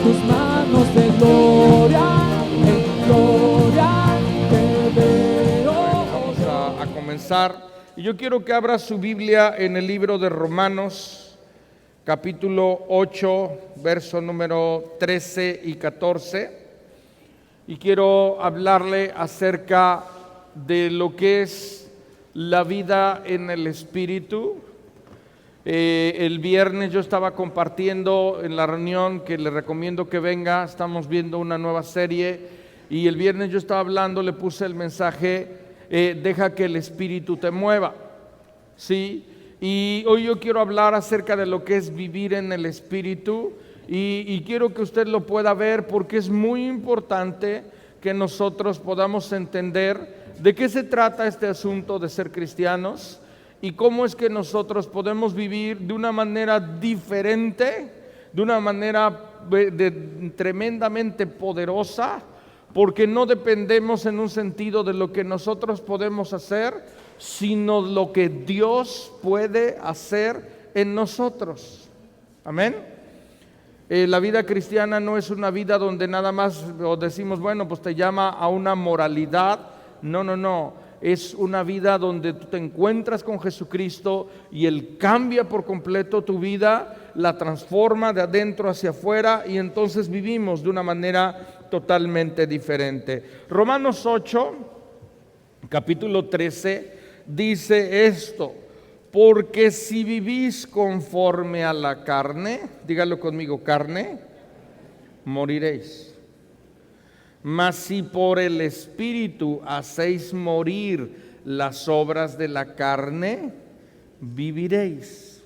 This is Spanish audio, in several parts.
tus manos de gloria, en gloria te veo. Vamos a comenzar. Y yo quiero que abra su Biblia en el libro de Romanos, capítulo 8, verso número 13 y 14. Y quiero hablarle acerca de lo que es la vida en el Espíritu. El viernes yo estaba compartiendo en la reunión, que le recomiendo que venga, estamos viendo una nueva serie, y el viernes yo estaba hablando, le puse el mensaje, deja que el Espíritu te mueva, ¿sí? Y hoy yo quiero hablar acerca de lo que es vivir en el Espíritu, y quiero que usted lo pueda ver porque es muy importante que nosotros podamos entender de qué se trata este asunto de ser cristianos y cómo es que nosotros podemos vivir de una manera diferente, de una manera tremendamente poderosa, porque no dependemos en un sentido de lo que nosotros podemos hacer, sino lo que Dios puede hacer en nosotros. Amén. La vida cristiana no es una vida donde nada más decimos, bueno, pues te llama a una moralidad. No. Es una vida donde tú te encuentras con Jesucristo y Él cambia por completo tu vida, la transforma de adentro hacia afuera y entonces vivimos de una manera totalmente diferente. Romanos 8, capítulo 13, dice esto: porque si vivís conforme a la carne, dígalo conmigo, carne, moriréis. Mas si por el Espíritu hacéis morir las obras de la carne, viviréis.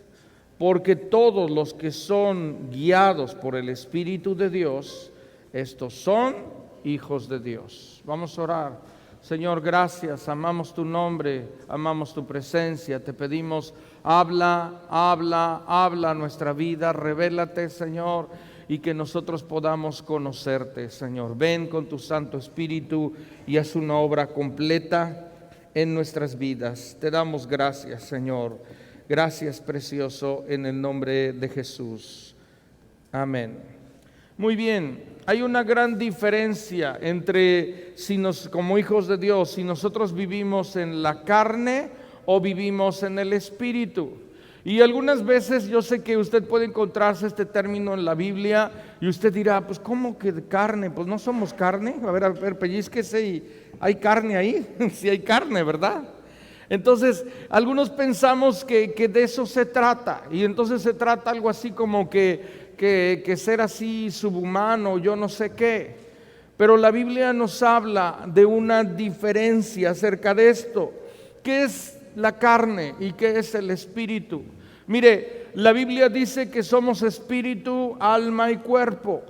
Porque todos los que son guiados por el Espíritu de Dios, estos son hijos de Dios. Vamos a orar. Señor, gracias, amamos tu nombre, amamos tu presencia, te pedimos, habla a nuestra vida, revélate, Señor, y que nosotros podamos conocerte, Señor. Ven con tu Santo Espíritu y haz una obra completa en nuestras vidas. Te damos gracias, Señor. Gracias, precioso, en el nombre de Jesús. Amén. Muy bien, hay una gran diferencia entre como hijos de Dios, si nosotros vivimos en la carne o vivimos en el Espíritu. Y algunas veces yo sé que usted puede encontrarse este término en la Biblia y usted dirá, pues ¿cómo que de carne? Pues no somos carne. A ver, pellizquese y ¿hay carne ahí? Sí hay carne, ¿verdad? Entonces, algunos pensamos que de eso se trata, y entonces se trata algo así como que ser así subhumano, yo no sé qué. Pero la Biblia nos habla de una diferencia acerca de esto. ¿Qué es la carne y qué es el espíritu? Mire, la Biblia dice que somos espíritu, alma y cuerpo.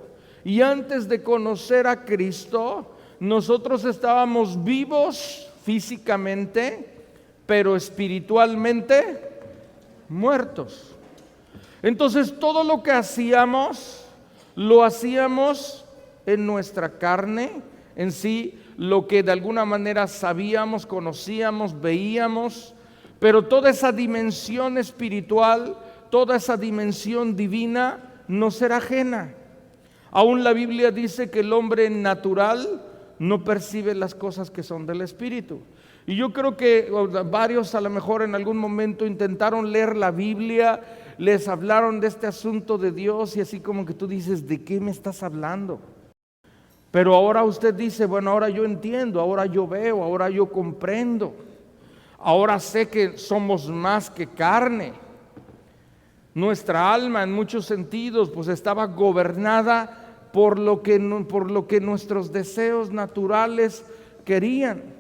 Y antes de conocer a Cristo, nosotros estábamos vivos físicamente, pero espiritualmente muertos. Entonces todo lo que hacíamos, lo hacíamos en nuestra carne, en sí, lo que de alguna manera sabíamos, conocíamos, veíamos, pero toda esa dimensión espiritual, toda esa dimensión divina nos era ajena. Aún la Biblia dice que el hombre natural no percibe las cosas que son del Espíritu. Y yo creo que varios a lo mejor en algún momento intentaron leer la Biblia, les hablaron de este asunto de Dios y así como que tú dices, ¿de qué me estás hablando? Pero ahora usted dice, bueno, ahora yo entiendo, ahora yo veo, ahora yo comprendo. Ahora sé que somos más que carne. Nuestra alma en muchos sentidos pues estaba gobernada por lo que nuestros deseos naturales querían.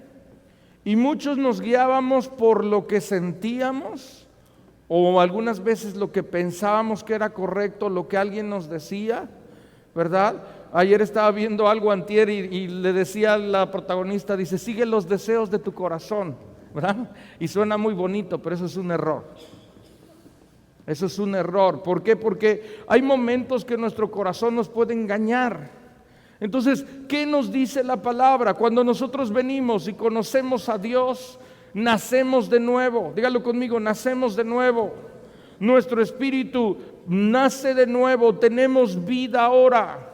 Y muchos nos guiábamos por lo que sentíamos o algunas veces lo que pensábamos que era correcto, lo que alguien nos decía, ¿verdad? Ayer estaba viendo algo antier y le decía a la protagonista, dice, sigue los deseos de tu corazón, ¿verdad? Y suena muy bonito, pero eso es un error. Eso es un error. ¿Por qué? Porque hay momentos que nuestro corazón nos puede engañar. Entonces, ¿qué nos dice la palabra? Cuando nosotros venimos y conocemos a Dios, nacemos de nuevo. Dígalo conmigo, nacemos de nuevo. Nuestro espíritu nace de nuevo, tenemos vida ahora.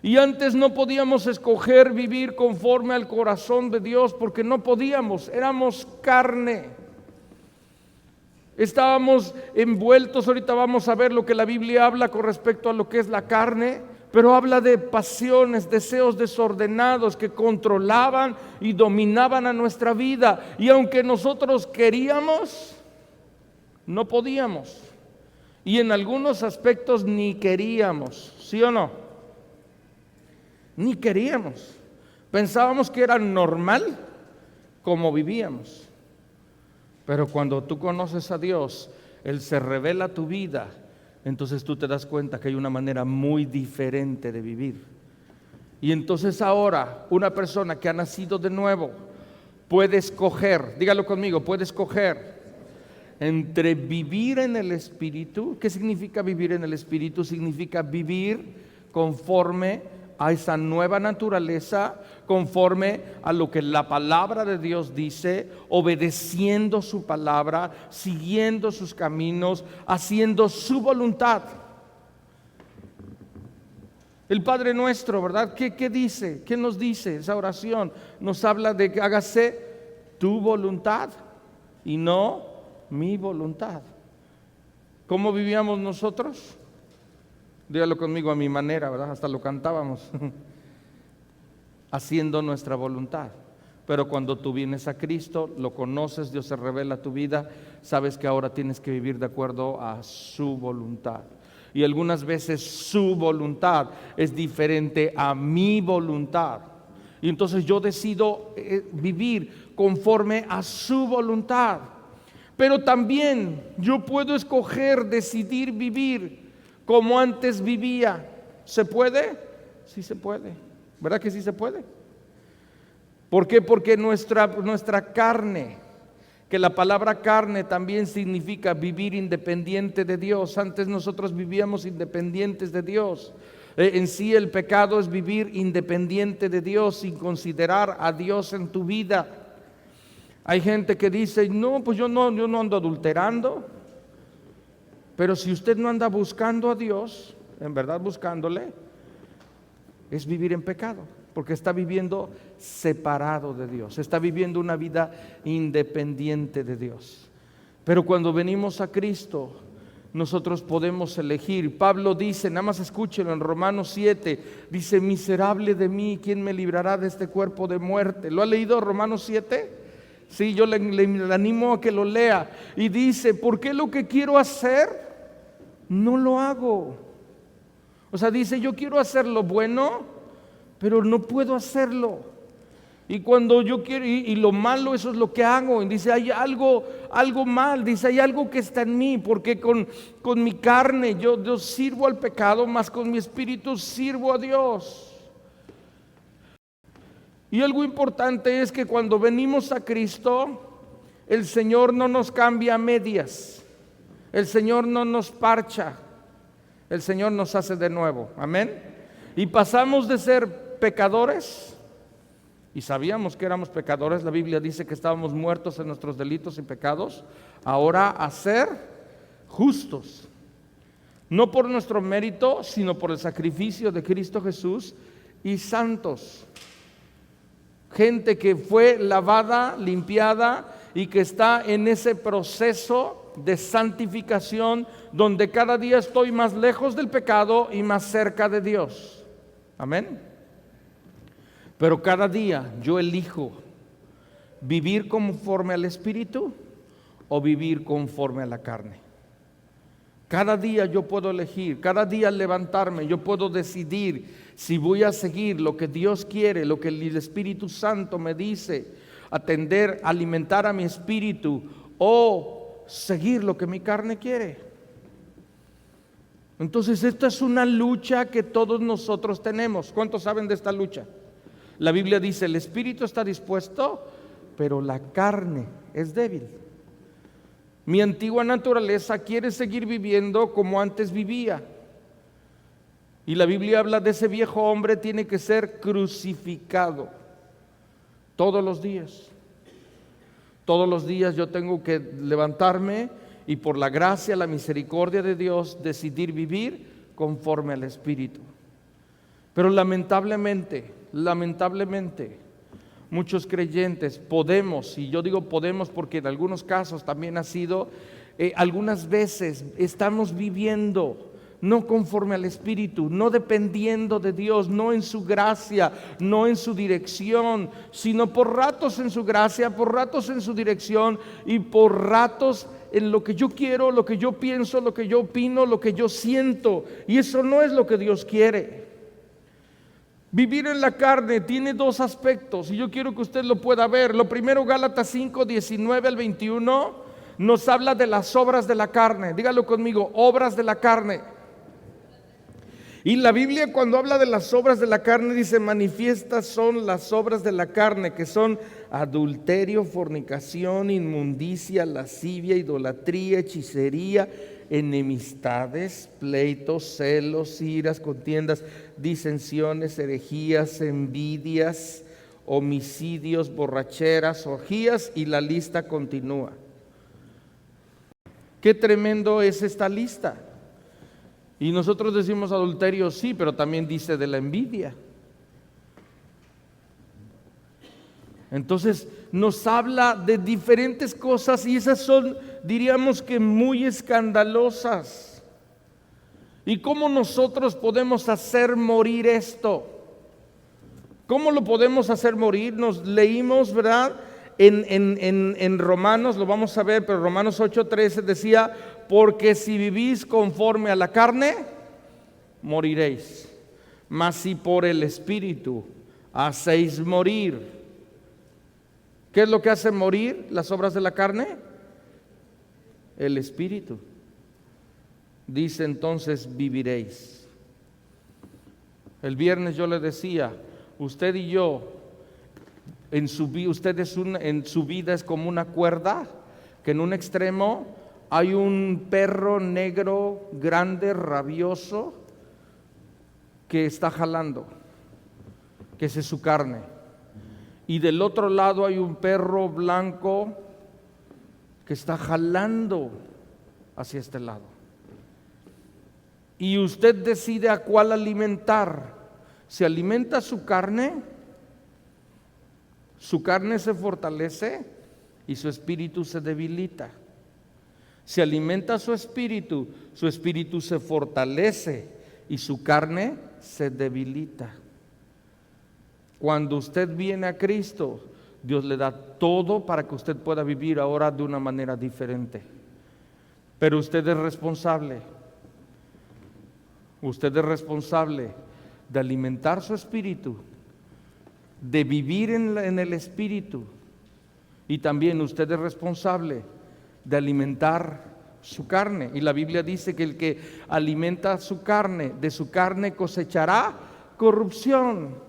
Y antes no podíamos escoger vivir conforme al corazón de Dios porque no podíamos, éramos carne. Estábamos envueltos, ahorita vamos a ver lo que la Biblia habla con respecto a lo que es la carne, pero habla de pasiones, deseos desordenados que controlaban y dominaban a nuestra vida. Y aunque nosotros queríamos, no podíamos. Y en algunos aspectos ni queríamos, ¿sí o no? Ni queríamos. Pensábamos que era normal como vivíamos. Pero cuando tú conoces a Dios, Él se revela a tu vida, entonces tú te das cuenta que hay una manera muy diferente de vivir. Y entonces ahora una persona que ha nacido de nuevo puede escoger, dígalo conmigo, puede escoger entre vivir en el Espíritu. ¿Qué significa vivir en el Espíritu? Significa vivir conforme a esa nueva naturaleza, conforme a lo que la palabra de Dios dice, obedeciendo su palabra, siguiendo sus caminos, haciendo su voluntad. El Padre Nuestro, ¿verdad? ¿Qué dice? ¿Qué nos dice esa oración? Nos habla de que hágase tu voluntad y no mi voluntad. ¿Cómo vivíamos nosotros? Dígalo conmigo, a mi manera, ¿verdad? Hasta lo cantábamos. Haciendo nuestra voluntad. Pero cuando tú vienes a Cristo, lo conoces, Dios se revela a tu vida, sabes que ahora tienes que vivir de acuerdo a su voluntad. Y algunas veces su voluntad es diferente a mi voluntad. Y entonces yo decido vivir conforme a su voluntad. Pero también yo puedo escoger, decidir vivir como antes vivía. ¿Se puede? Sí se puede. ¿Verdad que sí se puede? ¿Por qué? Porque nuestra carne, que la palabra carne también significa vivir independiente de Dios. Antes nosotros vivíamos independientes de Dios. En sí el pecado es vivir independiente de Dios sin considerar a Dios en tu vida. Hay gente que dice, no, pues yo no ando adulterando. Pero si usted no anda buscando a Dios, en verdad buscándole, es vivir en pecado, porque está viviendo separado de Dios, está viviendo una vida independiente de Dios. Pero cuando venimos a Cristo, nosotros podemos elegir. Pablo dice, nada más escúchelo en Romanos 7, dice, miserable de mí, ¿quién me librará de este cuerpo de muerte? ¿Lo ha leído Romanos 7? Sí, yo le animo a que lo lea. Y dice, ¿por qué lo que quiero hacer no lo hago? O sea, dice, yo quiero hacer lo bueno, pero no puedo hacerlo. Y cuando yo quiero, y lo malo, eso es lo que hago. Y dice, hay algo mal, dice, hay algo que está en mí, porque con mi carne yo sirvo al pecado, más con mi espíritu sirvo a Dios. Y algo importante es que cuando venimos a Cristo, el Señor no nos cambia a medias, el Señor no nos parcha, el Señor nos hace de nuevo, amén. Y pasamos de ser pecadores, y sabíamos que éramos pecadores, la Biblia dice que estábamos muertos en nuestros delitos y pecados, ahora a ser justos, no por nuestro mérito, sino por el sacrificio de Cristo Jesús, y santos. Gente que fue lavada, limpiada y que está en ese proceso de santificación donde cada día estoy más lejos del pecado y más cerca de Dios. Amén. Pero cada día yo elijo vivir conforme al Espíritu o vivir conforme a la carne. Cada día yo puedo elegir, cada día al levantarme yo puedo decidir si voy a seguir lo que Dios quiere, lo que el Espíritu Santo me dice, atender, alimentar a mi espíritu, o seguir lo que mi carne quiere. Entonces esta es una lucha que todos nosotros tenemos. ¿Cuántos saben de esta lucha? La Biblia dice, el espíritu está dispuesto, pero la carne es débil. Mi antigua naturaleza quiere seguir viviendo como antes vivía. Y la Biblia habla de ese viejo hombre, tiene que ser crucificado todos los días. Todos los días yo tengo que levantarme y por la gracia, la misericordia de Dios, decidir vivir conforme al Espíritu. Pero lamentablemente, muchos creyentes podemos, y yo digo podemos porque en algunos casos también ha sido, algunas veces estamos viviendo no conforme al Espíritu, no dependiendo de Dios, no en su gracia, no en su dirección, sino por ratos en su gracia, por ratos en su dirección y por ratos en lo que yo quiero, lo que yo pienso, lo que yo opino, lo que yo siento. Y eso no es lo que Dios quiere. Vivir en la carne tiene dos aspectos y yo quiero que usted lo pueda ver. Lo primero, Gálatas 5, 19 al 21, nos habla de las obras de la carne. Dígalo conmigo, obras de la carne. Y la Biblia, cuando habla de las obras de la carne, dice: manifiestas son las obras de la carne, que son adulterio, fornicación, inmundicia, lascivia, idolatría, hechicería, enemistades, pleitos, celos, iras, contiendas, disensiones, herejías, envidias, homicidios, borracheras, orgías, y la lista continúa. Qué tremendo es esta lista. Y nosotros decimos adulterio, sí, pero también dice de la envidia. Entonces nos habla de diferentes cosas y esas son, diríamos que muy escandalosas. ¿Y cómo nosotros podemos hacer morir esto? ¿Cómo lo podemos hacer morir? Nos leímos, ¿verdad? En Romanos, lo vamos a ver, pero Romanos 8:13 decía: porque si vivís conforme a la carne, moriréis. Mas si por el Espíritu hacéis morir. ¿Qué es lo que hace morir las obras de la carne? El Espíritu. Dice entonces: viviréis. El viernes yo le decía, usted y yo, en su vida es como una cuerda, que en un extremo hay un perro negro, grande, rabioso, que está jalando, que esa es su carne. Y del otro lado hay un perro blanco que está jalando hacia este lado. Y usted decide a cuál alimentar. Si alimenta su carne se fortalece y su espíritu se debilita. Si alimenta su espíritu se fortalece y su carne se debilita. Cuando usted viene a Cristo, Dios le da todo para que usted pueda vivir ahora de una manera diferente. Pero usted es responsable. Usted es responsable de alimentar su espíritu, de vivir en el espíritu, y también usted es responsable de alimentar su carne. Y la Biblia dice que el que alimenta su carne, de su carne cosechará corrupción.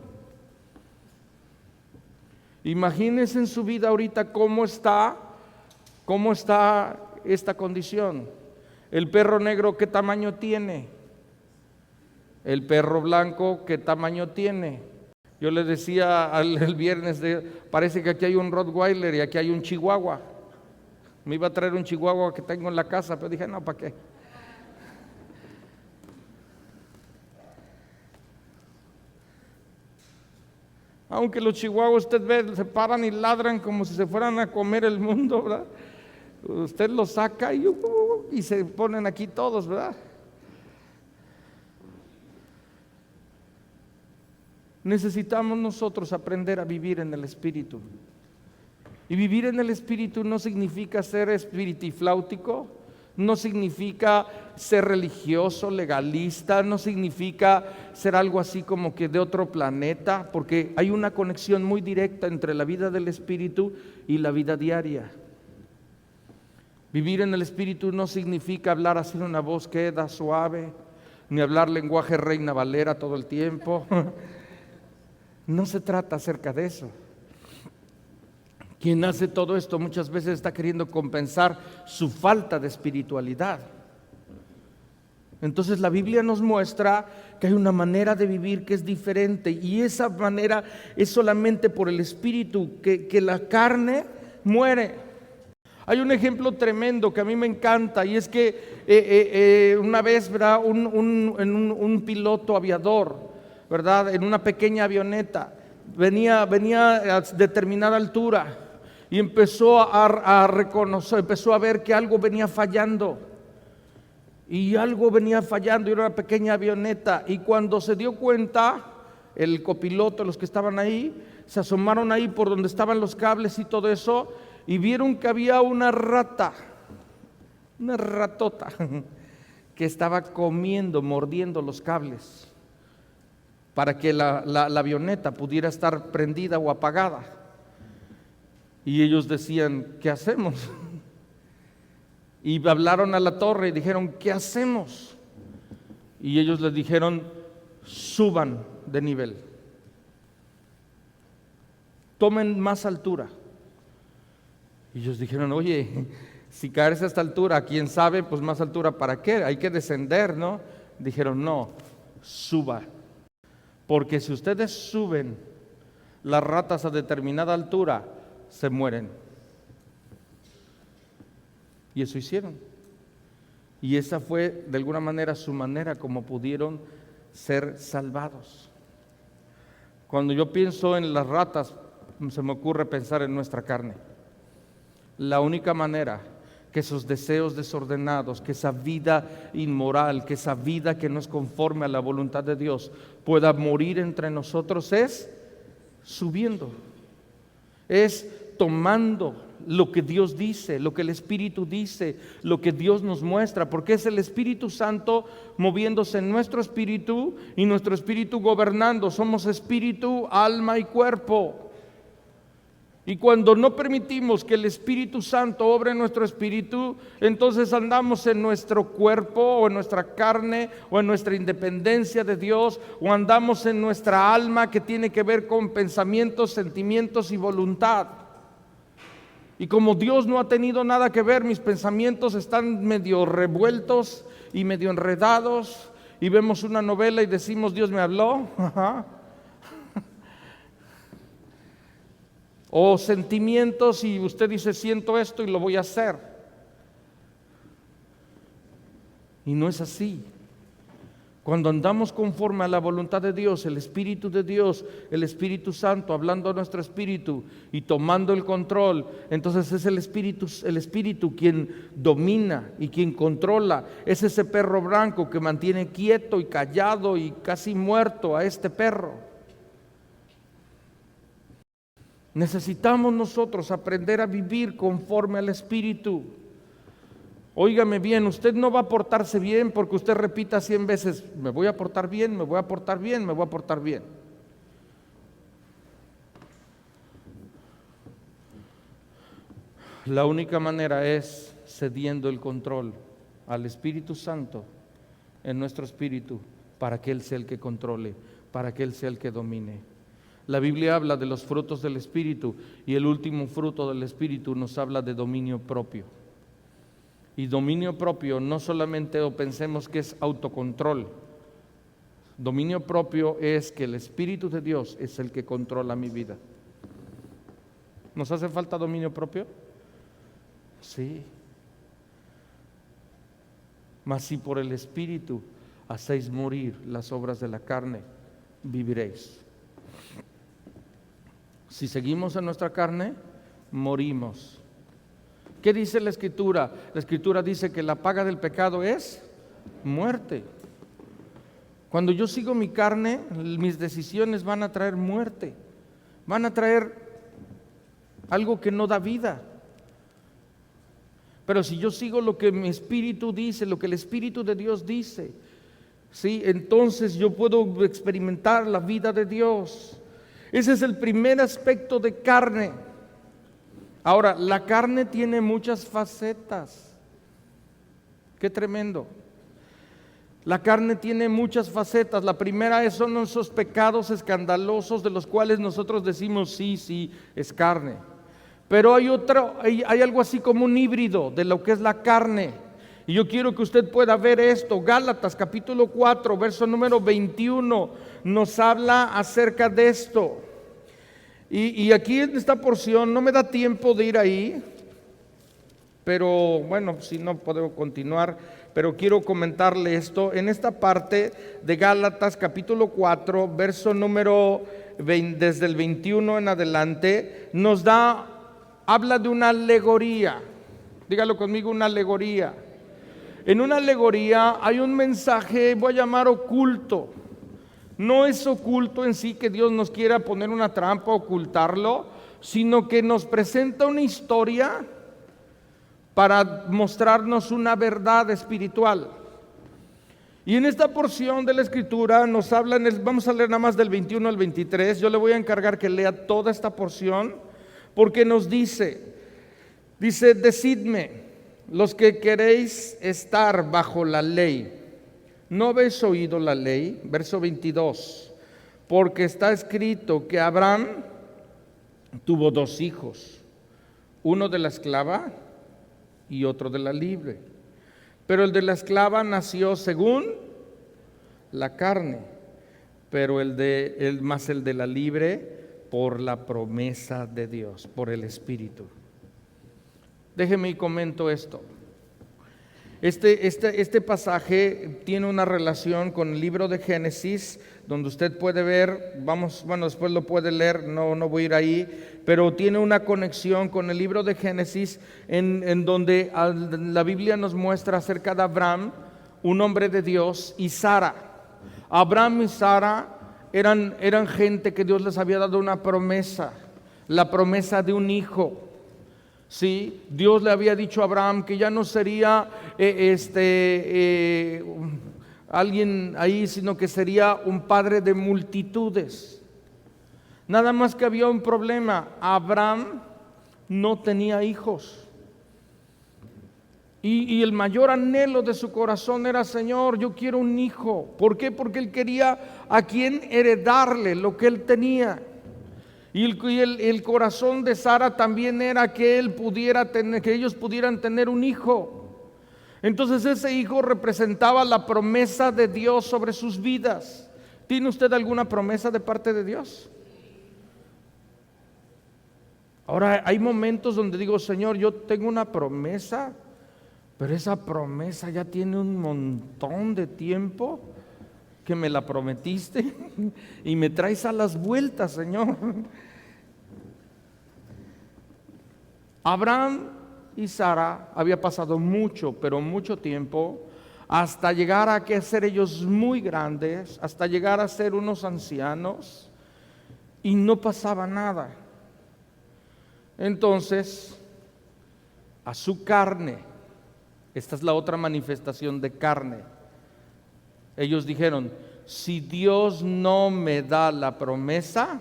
Imagínense en su vida ahorita cómo está esta condición. El perro negro, ¿qué tamaño tiene? El perro blanco, ¿qué tamaño tiene? Yo le decía el viernes, parece que aquí hay un Rottweiler y aquí hay un Chihuahua. Me iba a traer un Chihuahua que tengo en la casa, pero dije, no, ¿para qué? Aunque los chihuahuas, usted ve, se paran y ladran como si se fueran a comer el mundo, ¿verdad? Usted los saca y se ponen aquí todos, ¿verdad? Necesitamos nosotros aprender a vivir en el Espíritu. Y vivir en el Espíritu no significa ser espiritifláutico, no significa ser religioso, legalista, no significa ser algo así como que de otro planeta, porque hay una conexión muy directa entre la vida del Espíritu y la vida diaria. Vivir en el Espíritu no significa hablar así en una voz queda suave, ni hablar lenguaje Reina Valera todo el tiempo. No se trata acerca de eso. Quien hace todo esto muchas veces está queriendo compensar su falta de espiritualidad. Entonces la Biblia nos muestra que hay una manera de vivir que es diferente, y esa manera es solamente por el Espíritu, que la carne muere. Hay un ejemplo tremendo que a mí me encanta, y es que una vez, ¿verdad? un piloto aviador ¿verdad? En una pequeña avioneta. Venía a determinada altura y empezó a reconocer, empezó a ver que algo venía fallando. Y algo venía fallando, y era una pequeña avioneta. Y cuando se dio cuenta, el copiloto, los que estaban ahí, se asomaron ahí por donde estaban los cables y todo eso, y vieron que había una rata, una ratota, que estaba comiendo, mordiendo los cables, para que la avioneta pudiera estar prendida o apagada. Y ellos decían, ¿qué hacemos? Y hablaron a la torre y dijeron, ¿qué hacemos? Y ellos les dijeron, suban de nivel, tomen más altura. Y ellos dijeron, oye, si caerse a esta altura, quién sabe, pues más altura para qué, hay que descender, ¿no? Dijeron, no, suba, porque si ustedes suben las ratas a determinada altura, se mueren. Y eso hicieron. Y esa fue de alguna manera su manera como pudieron ser salvados. Cuando yo pienso en las ratas, se me ocurre pensar en nuestra carne. La única manera que esos deseos desordenados, que esa vida inmoral, que esa vida que no es conforme a la voluntad de Dios pueda morir entre nosotros es subiendo, es tomando lo que Dios dice, lo que el Espíritu dice, lo que Dios nos muestra, porque es el Espíritu Santo moviéndose en nuestro espíritu y nuestro espíritu gobernando. Somos espíritu, alma y cuerpo. Y cuando no permitimos que el Espíritu Santo obre en nuestro espíritu, entonces andamos en nuestro cuerpo o en nuestra carne o en nuestra independencia de Dios, o andamos en nuestra alma, que tiene que ver con pensamientos, sentimientos y voluntad. Y como Dios no ha tenido nada que ver, mis pensamientos están medio revueltos y medio enredados, y vemos una novela y decimos, Dios me habló. Ajá. O sentimientos, y usted dice, siento esto y lo voy a hacer. Y no es así. Cuando andamos conforme a la voluntad de Dios, el Espíritu de Dios, el Espíritu Santo hablando a nuestro espíritu y tomando el control, entonces es el Espíritu quien domina y quien controla. Es ese perro blanco que mantiene quieto y callado y casi muerto a este perro. Necesitamos nosotros aprender a vivir conforme al Espíritu. Óigame bien, usted no va a portarse bien porque usted repita 100 veces, me voy a portar bien, me voy a portar bien, me voy a portar bien. La única manera es cediendo el control al Espíritu Santo en nuestro espíritu, para que Él sea el que controle, para que Él sea el que domine. La Biblia habla de los frutos del Espíritu, y el último fruto del Espíritu nos habla de dominio propio. Y dominio propio no solamente pensemos que es autocontrol. Dominio propio es que el Espíritu de Dios es el que controla mi vida. ¿Nos hace falta dominio propio? Sí. Mas si por el Espíritu hacéis morir las obras de la carne, viviréis. Si seguimos en nuestra carne, morimos. ¿Qué dice la Escritura? La Escritura dice que la paga del pecado es muerte. Cuando yo sigo mi carne, mis decisiones van a traer muerte, van a traer algo que no da vida. Pero si yo sigo lo que mi espíritu dice, lo que el Espíritu de Dios dice, ¿sí? Entonces yo puedo experimentar la vida de Dios. Ese es el primer aspecto de carne. Ahora, la carne tiene muchas facetas. Qué tremendo. La carne tiene muchas facetas. La primera son esos pecados escandalosos de los cuales nosotros decimos sí, es carne. Pero hay algo así como un híbrido de lo que es la carne. Y yo quiero que usted pueda ver esto. Gálatas capítulo 4, verso número 21, nos habla acerca de esto. Y aquí en esta porción no me da tiempo de ir ahí, pero bueno, si no podemos continuar. pero quiero comentarle esto. En esta parte de Gálatas capítulo 4, verso número 20, desde el 21 en adelante, habla de una alegoría. Dígalo conmigo, una alegoría. En una alegoría hay un mensaje, voy a llamar oculto. No es oculto en sí que Dios nos quiera poner una trampa, ocultarlo, sino que nos presenta una historia para mostrarnos una verdad espiritual. Y en esta porción de la escritura nos hablan, vamos a leer nada más del 21 al 23, yo le voy a encargar que lea toda esta porción, porque nos dice, decidme, los que queréis estar bajo la ley, ¿no habéis oído la ley? Verso 22, porque está escrito que Abraham tuvo 2 hijos, uno de la esclava y otro de la libre. Pero el de la esclava nació según la carne, pero el de la libre por la promesa de Dios, por el Espíritu. Déjeme y comento esto. Este pasaje tiene una relación con el libro de Génesis, donde usted puede ver, después lo puede leer, no voy a ir ahí, pero tiene una conexión con el libro de Génesis en donde la Biblia nos muestra acerca de Abraham, un hombre de Dios, y Sara. Abraham y Sara eran gente que Dios les había dado una promesa, la promesa de un hijo. Sí, Dios le había dicho a Abraham que ya no sería alguien ahí, sino que sería un padre de multitudes. Nada más que había un problema: Abraham no tenía hijos. Y el mayor anhelo de su corazón era: Señor, yo quiero un hijo. ¿Por qué? Porque él quería a quien heredarle lo que él tenía. Y el corazón de Sara también era que ellos pudieran tener un hijo. Entonces ese hijo representaba la promesa de Dios sobre sus vidas. ¿Tiene usted alguna promesa de parte de Dios? Ahora, hay momentos donde digo: Señor, yo tengo una promesa, pero esa promesa ya tiene un montón de tiempo que me la prometiste y me traes a las vueltas, Señor. Abraham y Sara había pasado mucho, pero mucho tiempo, hasta llegar a ser ellos muy grandes, hasta llegar a ser unos ancianos, y no pasaba nada. Entonces, a su carne, esta es la otra manifestación de carne, ellos dijeron: si Dios no me da la promesa,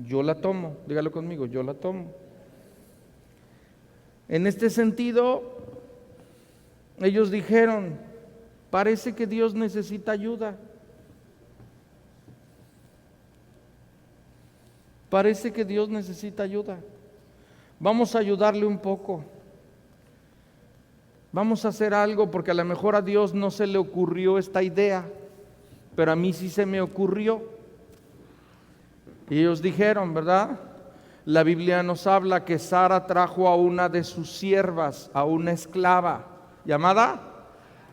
yo la tomo. Dígalo conmigo: yo la tomo. En este sentido, ellos dijeron: parece que Dios necesita ayuda. Parece que Dios necesita ayuda. Vamos a ayudarle un poco. Vamos a hacer algo, porque a lo mejor a Dios no se le ocurrió esta idea, pero a mí sí se me ocurrió. Y ellos dijeron, ¿verdad? La Biblia nos habla que Sara trajo a una de sus siervas, a una esclava llamada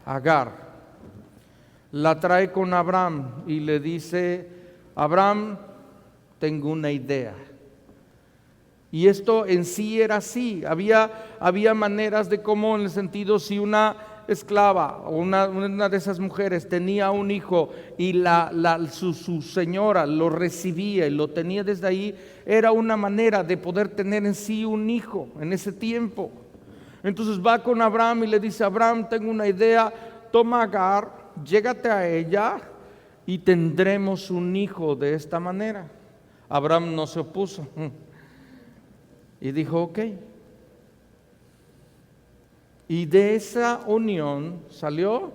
Agar. La trae con Abraham y le dice: Abraham, tengo una idea. Y esto en sí era así. Había maneras de cómo, en el sentido, si una esclava o una de esas mujeres tenía un hijo y su señora lo recibía y lo tenía desde ahí, era una manera de poder tener en sí un hijo en ese tiempo. Entonces va con Abraham y le dice: Abraham, tengo una idea, toma a Agar, llégate a ella y tendremos un hijo de esta manera. Abraham no se opuso y dijo: ok. Y de esa unión salió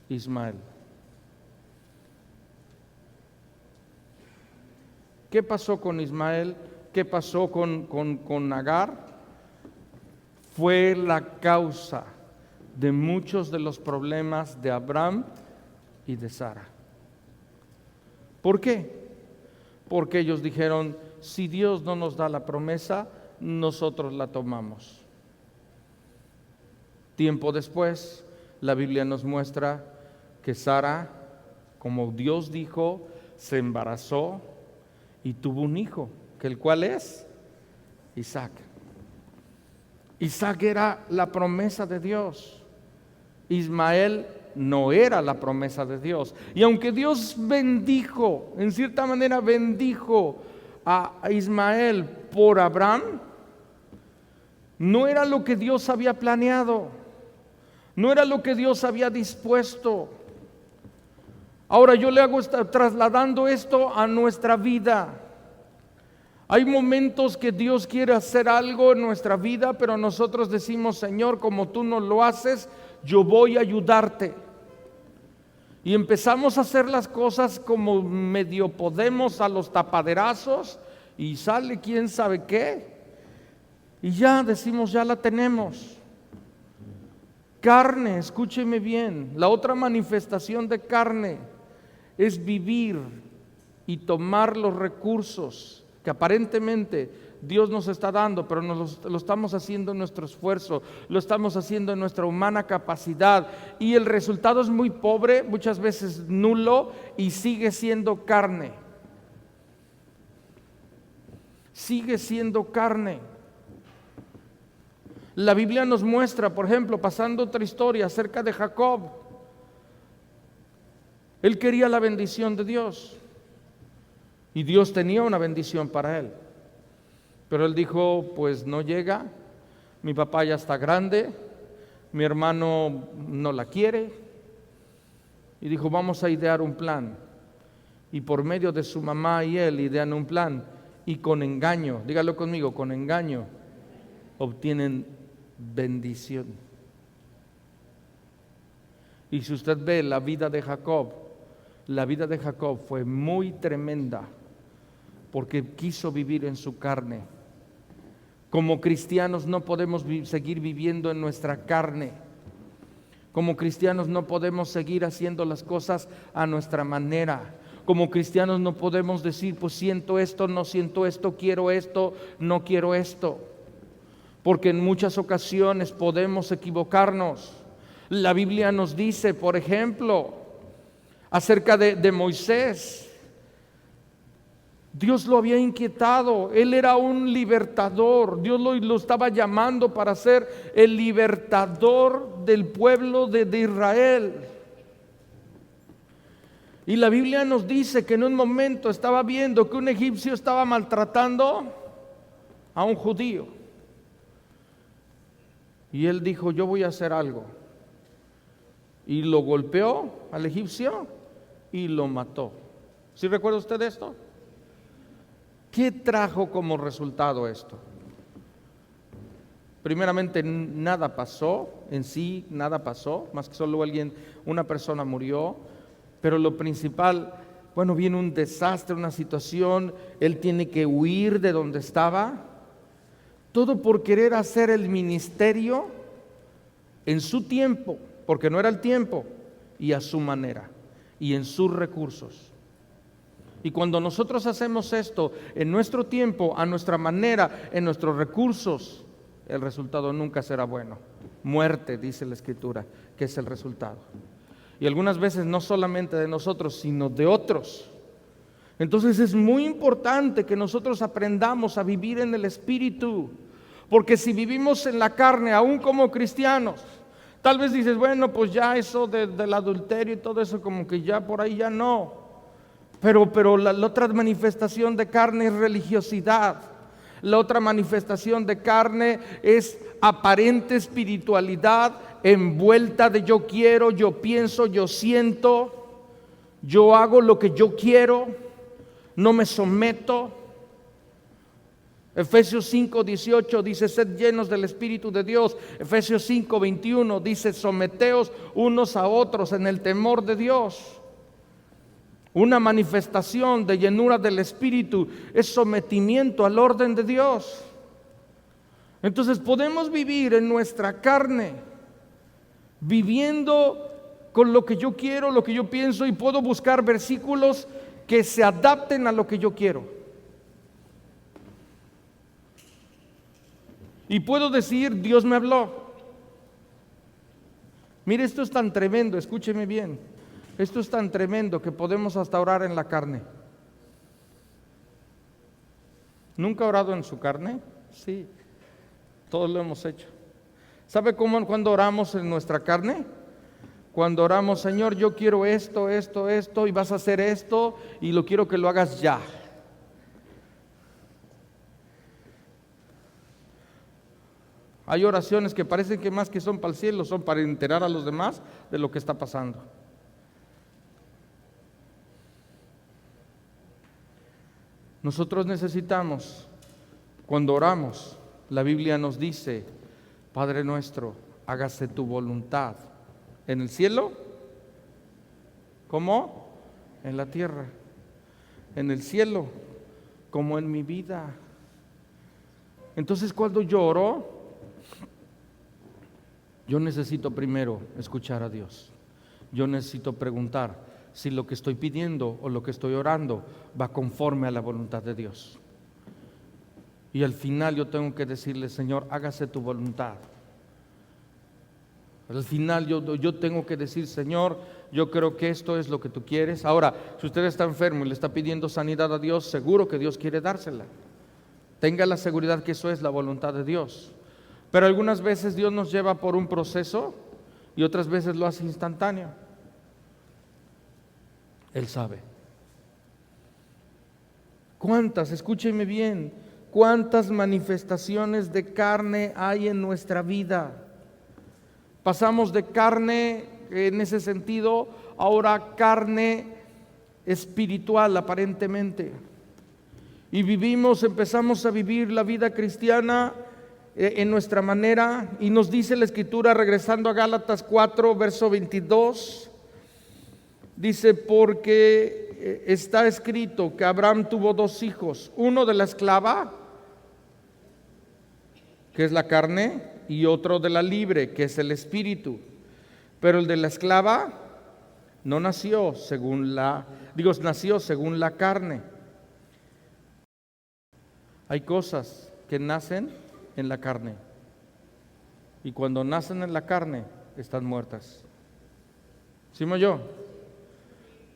Ismael. ¿Qué pasó con Ismael? ¿Qué pasó con Agar? Fue la causa de muchos de los problemas de Abraham y de Sara. ¿Por qué? Porque ellos dijeron: si Dios no nos da la promesa, nosotros la tomamos. Tiempo después, la Biblia nos muestra que Sara, como Dios dijo, se embarazó y tuvo un hijo, que el cual es Isaac. Isaac era la promesa de Dios. Ismael no era la promesa de Dios. Y aunque Dios bendijo, en cierta manera bendijo a Ismael por Abraham, no era lo que Dios había planeado, no era lo que Dios había dispuesto. Ahora yo le hago trasladando esto a nuestra vida. Hay momentos que Dios quiere hacer algo en nuestra vida, pero nosotros decimos: Señor, como tú no lo haces, yo voy a ayudarte. Y empezamos a hacer las cosas como medio podemos, a los tapaderazos, y sale quién sabe qué, y ya decimos: ya la tenemos. Carne, escúcheme bien, la otra manifestación de carne es vivir y tomar los recursos que aparentemente Dios nos está dando, pero lo estamos haciendo en nuestro esfuerzo, lo estamos haciendo en nuestra humana capacidad, y el resultado es muy pobre, muchas veces nulo, y sigue siendo carne. Sigue siendo carne. La Biblia nos muestra, por ejemplo, pasando otra historia acerca de Jacob. Él quería la bendición de Dios, y Dios tenía una bendición para él. Pero él dijo: pues no llega, mi papá ya está grande, mi hermano no la quiere. Y dijo: vamos a idear un plan. Y por medio de su mamá y él idean un plan, y con engaño, dígalo conmigo, con engaño, obtienen bendición. Y si usted ve la vida de Jacob fue muy tremenda, porque quiso vivir en su carne. Como cristianos no podemos seguir viviendo en nuestra carne. Como cristianos no podemos seguir haciendo las cosas a nuestra manera. Como cristianos no podemos decir: pues siento esto, no siento esto, quiero esto, no quiero esto. Porque en muchas ocasiones podemos equivocarnos. La Biblia nos dice, por ejemplo, acerca de Moisés. Dios lo había inquietado, él era un libertador, Dios lo estaba llamando para ser el libertador del pueblo de Israel. Y la Biblia nos dice que en un momento estaba viendo que un egipcio estaba maltratando a un judío. Y él dijo: yo voy a hacer algo. Y lo golpeó al egipcio y lo mató. ¿Sí recuerda usted esto? ¿Qué trajo como resultado esto? Primeramente, nada pasó, en sí nada pasó, más que solo una persona murió. Pero lo principal, viene un desastre, una situación, él tiene que huir de donde estaba. Todo por querer hacer el ministerio en su tiempo, porque no era el tiempo, y a su manera, y en sus recursos. Y cuando nosotros hacemos esto en nuestro tiempo, a nuestra manera, en nuestros recursos, el resultado nunca será bueno. Muerte, dice la Escritura, que es el resultado. Y algunas veces no solamente de nosotros, sino de otros. Entonces es muy importante que nosotros aprendamos a vivir en el Espíritu, porque si vivimos en la carne, aún como cristianos, tal vez dices: pues ya eso del adulterio y todo eso, como que ya por ahí ya no. Pero la otra manifestación de carne es religiosidad. La otra manifestación de carne es aparente espiritualidad envuelta de yo quiero, yo pienso, yo siento, yo hago lo que yo quiero, no me someto. Efesios 5:18 dice: sed llenos del Espíritu de Dios. Efesios 5:21 dice: someteos unos a otros en el temor de Dios. Una manifestación de llenura del Espíritu es sometimiento al orden de Dios. Entonces podemos vivir en nuestra carne, viviendo con lo que yo quiero, lo que yo pienso, y puedo buscar versículos que se adapten a lo que yo quiero. Y puedo decir: Dios me habló. Mire, esto es tan tremendo, escúcheme bien. Esto es tan tremendo que podemos hasta orar en la carne. ¿Nunca ha orado en su carne? Sí, todos lo hemos hecho. ¿Sabe cómo cuando oramos en nuestra carne? Cuando oramos, Señor, yo quiero esto, esto, esto, y vas a hacer esto, y lo quiero que lo hagas ya. Hay oraciones que parecen que más que son para el cielo, son para enterar a los demás de lo que está pasando. Nosotros necesitamos, cuando oramos, la Biblia nos dice, Padre nuestro, hágase tu voluntad. ¿En el cielo? ¿Cómo? En la tierra. En el cielo, como en mi vida. Entonces, cuando yo oro, yo necesito primero escuchar a Dios. Yo necesito preguntar si lo que estoy pidiendo o lo que estoy orando va conforme a la voluntad de Dios. Y al final yo tengo que decirle, Señor, hágase tu voluntad. Al final yo tengo que decir, Señor, yo creo que esto es lo que tú quieres. Ahora, si usted está enfermo y le está pidiendo sanidad a Dios, seguro que Dios quiere dársela. Tenga la seguridad que eso es la voluntad de Dios. Pero algunas veces Dios nos lleva por un proceso y otras veces lo hace instantáneo. Él sabe. ¿Cuántas, escúcheme bien, cuántas manifestaciones de carne hay en nuestra vida? Pasamos de carne, en ese sentido, ahora carne espiritual aparentemente. Y empezamos a vivir la vida cristiana en nuestra manera, y nos dice la Escritura, regresando a Gálatas 4, verso 22, dice, porque está escrito que Abraham tuvo dos hijos, uno de la esclava, que es la carne, y otro de la libre, que es el espíritu. Pero el de la esclava no nació nació según la carne. Hay cosas que nacen en la carne, y cuando nacen en la carne están muertas. ¿Sí me oyó?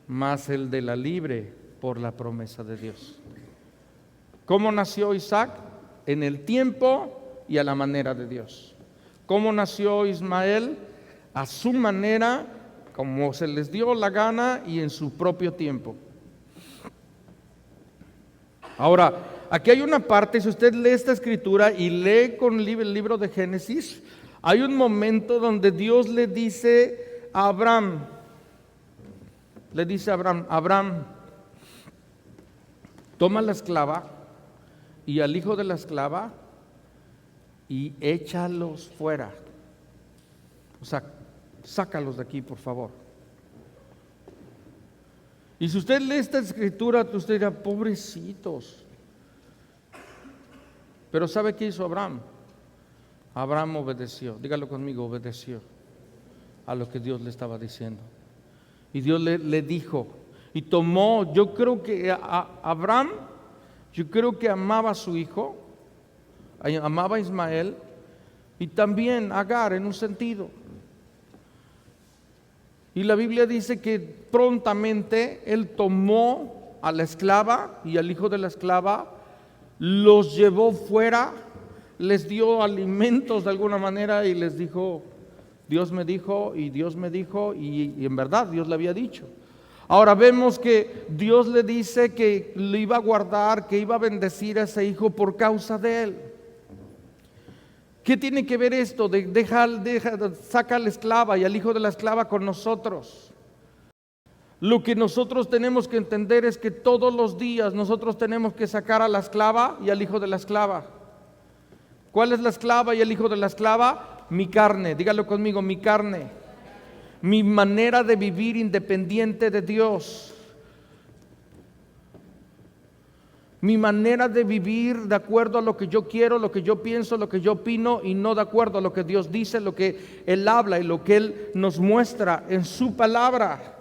Más el de la libre por la promesa de Dios. ¿Cómo nació Isaac? En el tiempo y a la manera de Dios. ¿Cómo nació Ismael? A su manera, como se les dio la gana y en su propio tiempo. Ahora, aquí hay una parte, si usted lee esta escritura y lee con el libro de Génesis, hay un momento donde Dios le dice a Abraham, Abraham, toma la esclava y al hijo de la esclava y échalos fuera. O sea, sácalos de aquí, por favor. Y si usted lee esta escritura, usted dirá, pobrecitos. Pero ¿sabe qué hizo Abraham? Abraham obedeció, dígalo conmigo, obedeció a lo que Dios le estaba diciendo. Y Dios le dijo, y tomó, yo creo que Abraham, yo creo que amaba a su hijo, amaba a Ismael, y también a Agar en un sentido. Y la Biblia dice que prontamente él tomó a la esclava y al hijo de la esclava, los llevó fuera, les dio alimentos de alguna manera y les dijo, Dios me dijo y en verdad Dios le había dicho. Ahora vemos que Dios le dice que le iba a guardar, que iba a bendecir a ese hijo por causa de él. ¿Qué tiene que ver esto de saca a la esclava y al hijo de la esclava con nosotros? Lo que nosotros tenemos que entender es que todos los días nosotros tenemos que sacar a la esclava y al hijo de la esclava. ¿Cuál es la esclava y el hijo de la esclava? Mi carne, dígalo conmigo, mi carne. Mi manera de vivir independiente de Dios. Mi manera de vivir de acuerdo a lo que yo quiero, lo que yo pienso, lo que yo opino, y no de acuerdo a lo que Dios dice, lo que Él habla y lo que Él nos muestra en su palabra.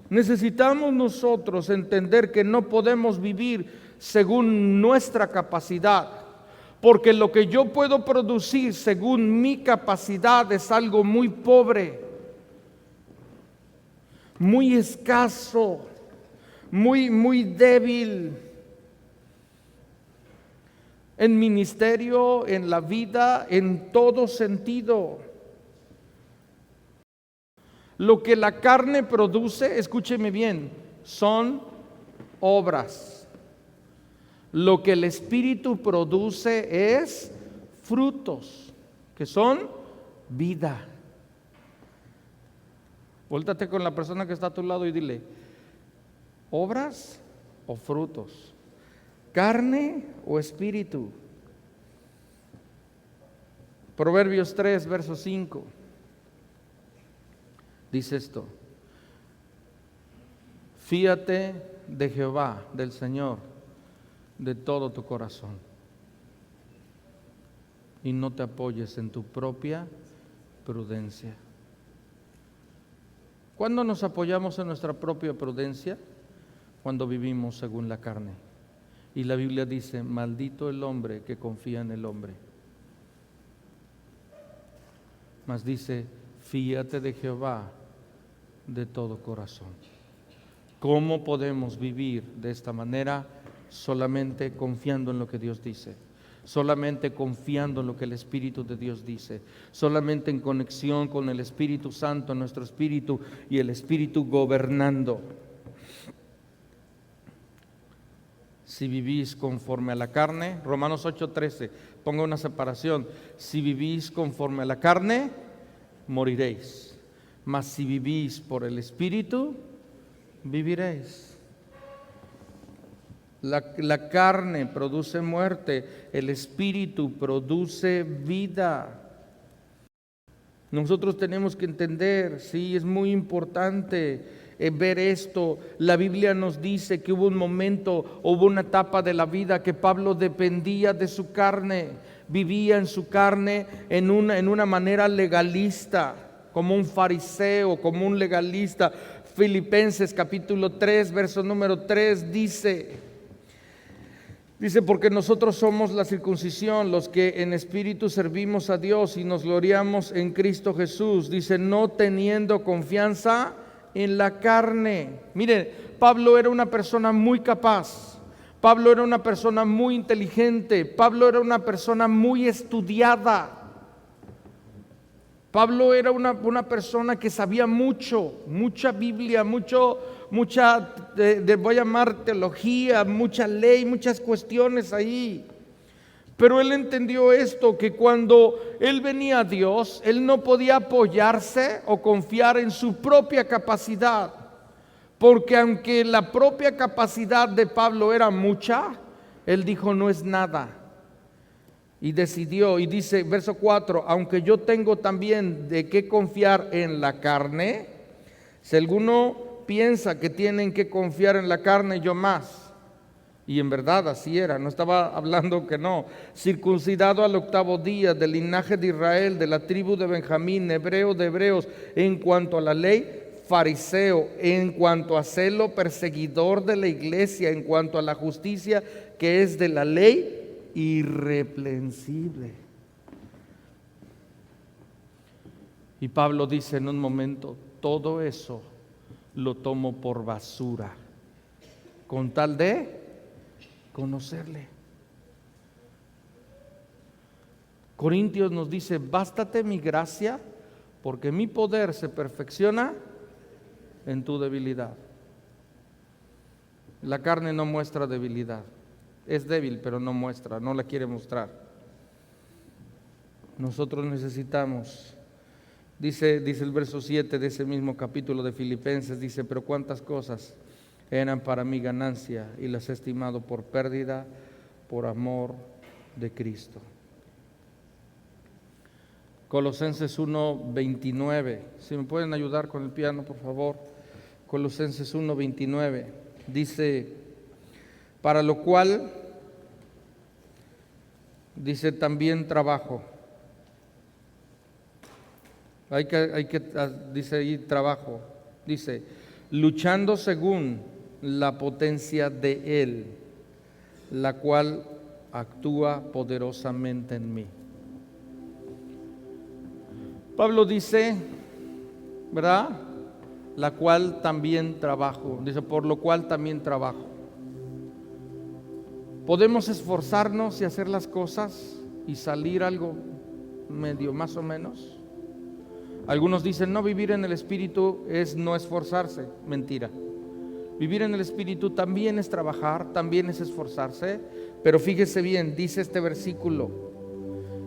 Necesitamos nosotros entender que no podemos vivir según nuestra capacidad, porque lo que yo puedo producir según mi capacidad es algo muy pobre, muy escaso, muy débil. En ministerio, en la vida, en todo sentido. Lo que la carne produce, escúcheme bien, son obras. Lo que el Espíritu produce es frutos, que son vida. Vuéltate con la persona que está a tu lado y dile, ¿obras o frutos? ¿Carne o espíritu? Proverbios 3, verso 5. Dice esto: fíate de Jehová, del Señor, de todo tu corazón, y no te apoyes en tu propia prudencia. ¿Cuándo nos apoyamos en nuestra propia prudencia? Cuando vivimos según la carne. Y la Biblia dice, maldito el hombre que confía en el hombre. Mas dice, fíate de Jehová de todo corazón. ¿Cómo podemos vivir de esta manera? Solamente confiando en lo que Dios dice, solamente confiando en lo que el Espíritu de Dios dice, solamente en conexión con el Espíritu Santo, nuestro espíritu, y el Espíritu gobernando. Si vivís conforme a la carne, Romanos 8:13, ponga una separación. Si vivís conforme a la carne, moriréis. Mas si vivís por el Espíritu, viviréis. La carne produce muerte, el Espíritu produce vida. Nosotros tenemos que entender, sí, es muy importante ver esto. La Biblia nos dice que hubo un momento, hubo una etapa de la vida que Pablo dependía de su carne, vivía en su carne en una manera legalista, como un fariseo, como un legalista. Filipenses capítulo 3, verso número 3 dice, porque nosotros somos la circuncisión, los que en espíritu servimos a Dios y nos gloriamos en Cristo Jesús. Dice, no teniendo confianza en la carne. Miren, Pablo era una persona muy capaz, Pablo era una persona muy inteligente, Pablo era una persona muy estudiada, Pablo era una persona que sabía mucha Biblia, mucha, voy a llamar teología, mucha ley, muchas cuestiones ahí. Pero él entendió esto, que cuando él venía a Dios, él no podía apoyarse o confiar en su propia capacidad, porque aunque la propia capacidad de Pablo era mucha, él dijo, no es nada. Y decidió, y dice, verso 4, aunque yo tengo también de qué confiar en la carne, si alguno piensa que tienen que confiar en la carne, yo más. Y en verdad así era, no estaba hablando que no. Circuncidado al 8º día, del linaje de Israel, de la tribu de Benjamín, hebreo de hebreos, en cuanto a la ley, fariseo, en cuanto a celo, perseguidor de la iglesia, en cuanto a la justicia que es de la ley, irreprensible. Y Pablo dice en un momento, todo eso lo tomo por basura, con tal de conocerle. Corintios nos dice, bástate mi gracia, porque mi poder se perfecciona en tu debilidad. La carne no muestra debilidad. Es débil, pero no muestra, no la quiere mostrar. Nosotros necesitamos, dice el verso 7 de ese mismo capítulo de Filipenses, dice, pero cuántas cosas eran para mi ganancia y las he estimado por pérdida por amor de Cristo. Colosenses 1:29, si me pueden ayudar con el piano, por favor. Colosenses 1:29 dice, para lo cual, dice, también trabajo. Dice ahí trabajo. Dice, luchando según la potencia de Él, la cual actúa poderosamente en mí. Pablo dice, ¿verdad? La cual también trabajo. Dice, por lo cual también trabajo. Podemos esforzarnos y hacer las cosas y salir algo medio más o menos. Algunos dicen, no, vivir en el Espíritu es no esforzarse. Mentira. Vivir en el Espíritu también es trabajar, también es esforzarse. Pero fíjese bien, dice este versículo,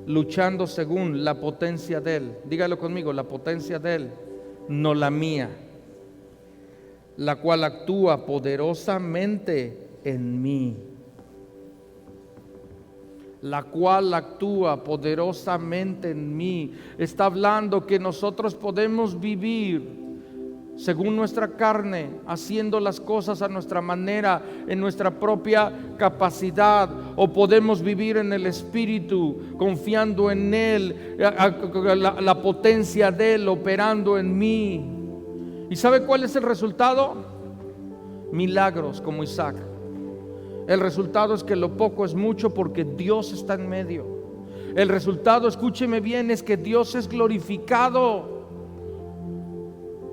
luchando según la potencia de Él. Dígalo conmigo, la potencia de Él, no la mía, la cual actúa poderosamente en mí. La cual actúa poderosamente en mí. Está hablando que nosotros podemos vivir según nuestra carne, haciendo las cosas a nuestra manera, en nuestra propia capacidad, o podemos vivir en el Espíritu, confiando en Él, la potencia de Él operando en mí. ¿Y sabe cuál es el resultado? Milagros, como Isaac. El resultado es que lo poco es mucho porque Dios está en medio. El resultado, escúcheme bien, es que Dios es glorificado.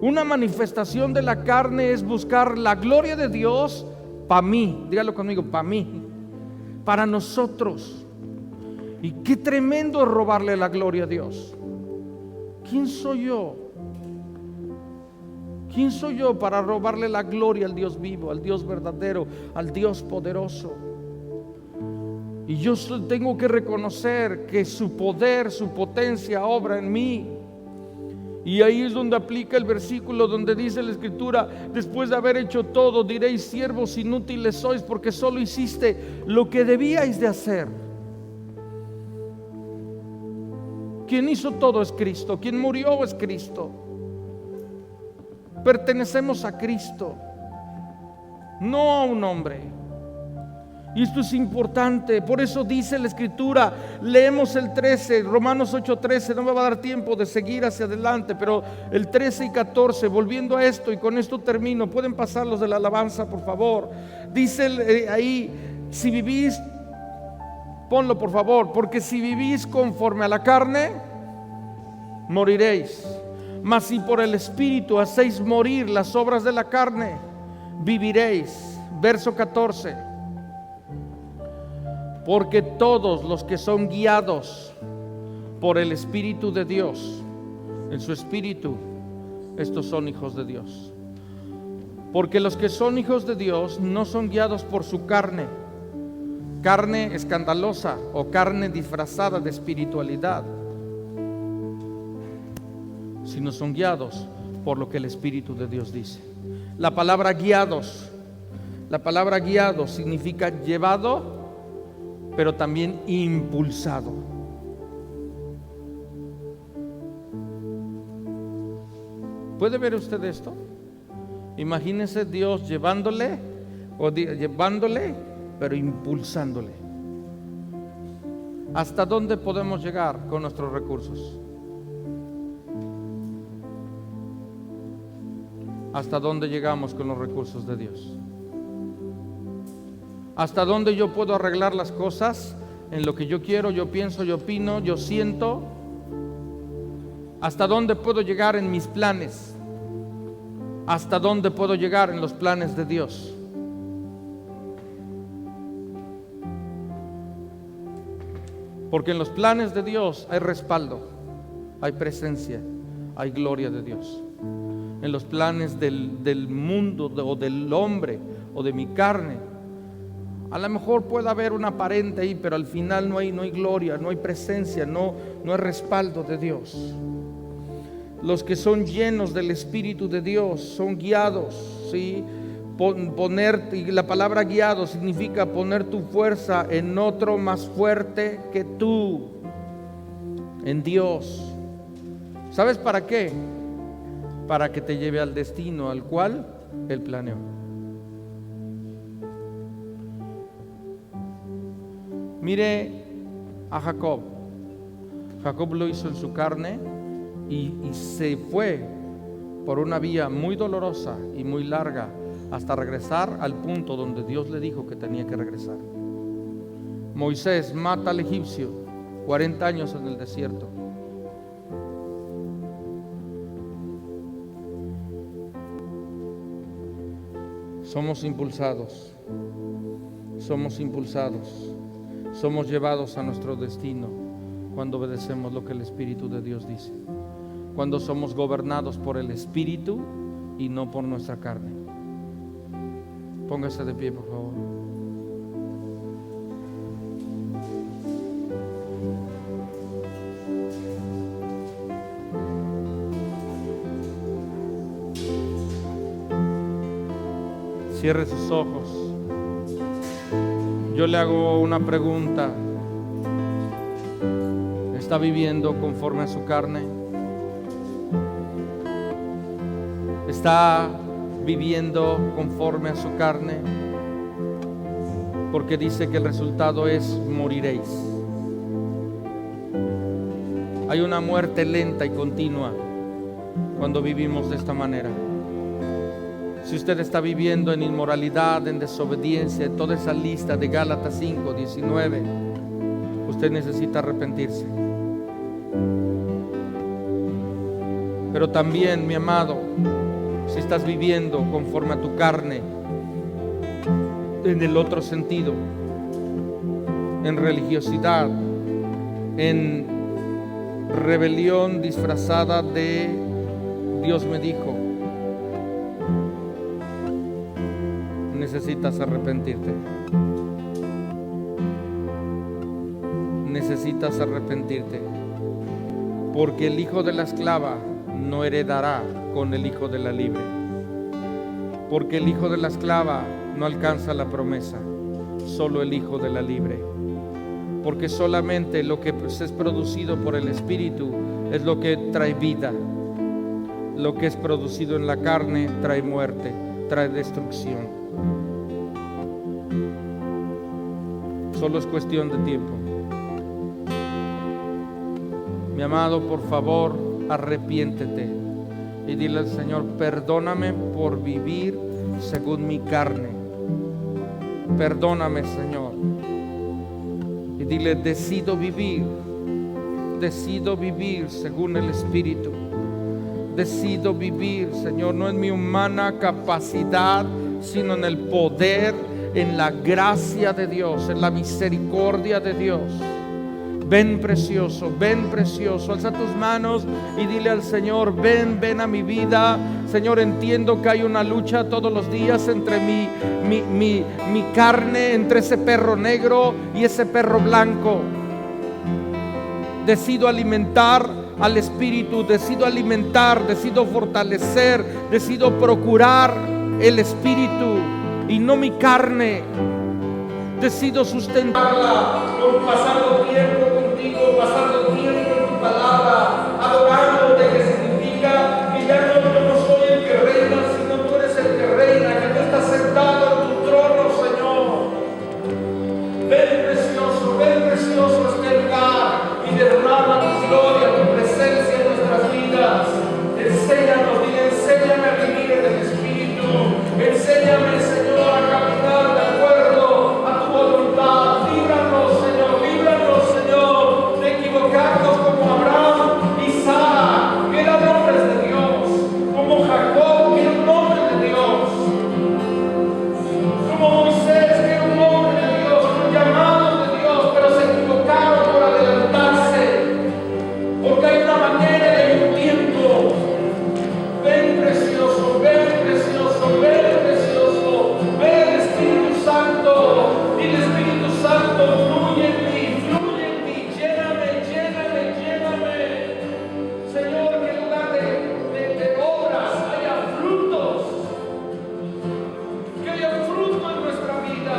Una manifestación de la carne es buscar la gloria de Dios para mí. Dígalo conmigo, para mí, para nosotros. Y qué tremendo es robarle la gloria a Dios. ¿Quién soy yo? ¿Quién soy yo para robarle la gloria al Dios vivo, al Dios verdadero, al Dios poderoso? Y yo tengo que reconocer que su poder, su potencia obra en mí. Y ahí es donde aplica el versículo donde dice la Escritura, después de haber hecho todo, diréis, siervos inútiles sois, porque solo hiciste lo que debíais de hacer. Quien hizo todo es Cristo, quien murió es Cristo. Pertenecemos a Cristo, no a un hombre. Y esto es importante, por eso dice la Escritura, leemos el 13, Romanos 8:13, no me va a dar tiempo de seguir hacia adelante, pero el 13 y 14, volviendo a esto, y con esto termino, pueden pasar los de la alabanza, por favor. Dice ahí, si vivís, ponlo por favor, porque si vivís conforme a la carne, moriréis. Mas si por el Espíritu hacéis morir las obras de la carne, viviréis. Verso 14. Porque todos los que son guiados por el Espíritu de Dios, en su Espíritu, estos son hijos de Dios. Porque los que son hijos de Dios no son guiados por su carne, carne escandalosa o carne disfrazada de espiritualidad, sino son guiados por lo que el Espíritu de Dios dice. La palabra guiados significa llevado, pero también impulsado. ¿Puede ver usted esto? Imagínese Dios llevándole, pero impulsándole. ¿Hasta dónde podemos llegar con nuestros recursos? ¿Hasta dónde llegamos con los recursos de Dios? ¿Hasta dónde yo puedo arreglar las cosas en lo que yo quiero, yo pienso, yo opino, yo siento? ¿Hasta dónde puedo llegar en mis planes? ¿Hasta dónde puedo llegar en los planes de Dios? Porque en los planes de Dios hay respaldo, hay presencia, hay gloria de Dios. En los planes del mundo o del hombre o de mi carne, a lo mejor puede haber una aparente ahí, pero al final no hay gloria, no hay presencia, no hay respaldo de Dios. Los que son llenos del Espíritu de Dios son guiados, ¿sí? Y la palabra guiado significa poner tu fuerza en otro más fuerte que tú, en Dios. ¿Sabes para qué? Para que te lleve al destino al cual Él planeó. Mire a Jacob. Jacob lo hizo en su carne y se fue por una vía muy dolorosa y muy larga hasta regresar al punto donde Dios le dijo que tenía que regresar. Moisés mata al egipcio, 40 años en el desierto. Somos impulsados, somos llevados a nuestro destino cuando obedecemos lo que el Espíritu de Dios dice, cuando somos gobernados por el Espíritu y no por nuestra carne. Póngase de pie, por favor. Cierre sus ojos. Yo le hago una pregunta. ¿Está viviendo conforme a su carne? ¿Está viviendo conforme a su carne? Porque dice que el resultado es moriréis. Hay una muerte lenta y continua cuando vivimos de esta manera. Si usted está viviendo en inmoralidad, en desobediencia, en toda esa lista de Gálatas 5, 19, usted necesita arrepentirse. Pero también, mi amado, si estás viviendo conforme a tu carne, en el otro sentido, en religiosidad, en rebelión disfrazada de Dios me dijo, necesitas arrepentirte. Necesitas arrepentirte. Porque el hijo de la esclava no heredará con el hijo de la libre. Porque el hijo de la esclava no alcanza la promesa, solo el hijo de la libre. Porque solamente lo que es producido por el Espíritu es lo que trae vida. Lo que es producido en la carne trae muerte, trae destrucción. Solo es cuestión de tiempo. Mi amado, por favor, arrepiéntete y dile al Señor, perdóname por vivir según mi carne. Perdóname, Señor. Y dile, decido vivir según el Espíritu. Decido vivir, Señor, no en mi humana capacidad, sino en el poder, en la gracia de Dios, en la misericordia de Dios. Ven precioso, alza tus manos y dile al Señor, ven a mi vida. Señor, entiendo que hay una lucha todos los días entre mi carne, entre ese perro negro y ese perro blanco. Decido alimentar al Espíritu, decido fortalecer, decido procurar el Espíritu y no mi carne. Decido sustentarla por pasando tiempo contigo, pasando tiempo en tu palabra, adorándote, que significa que ya yo no soy el que reina, sino tú eres el que reina, que tú estás sentado en tu trono, Señor. Ven precioso a este lugar y derrama tu gloria, tu presencia en nuestras vidas. Enséñame a vivir en el Espíritu. Enséñame, Señor, a caminar de acuerdo a tu voluntad. Líbranos, Señor, de equivocarnos como Abraham y Sara, que eran hombres de Dios, como Jacob, que era un hombre de Dios, como Moisés, que era un hombre de Dios, un llamado de Dios, pero se equivocaron por adelantarse, porque hay una manera y hay un tiempo. Ven precioso, ven Espíritu Santo, y el Espíritu Santo fluye en mí, lléname, Señor, que en lugar de obras haya frutos, que haya fruto en nuestra vida,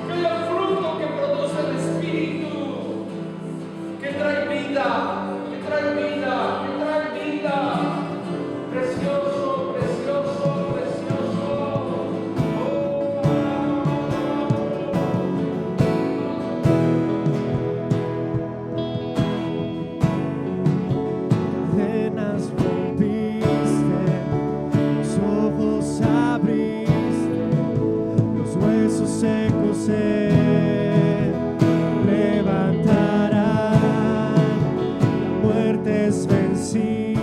que haya fruto que produce el Espíritu, que trae vida. Precioso. Cadenas rompiste, los ojos abriste, los huesos secos se muerte es vencida.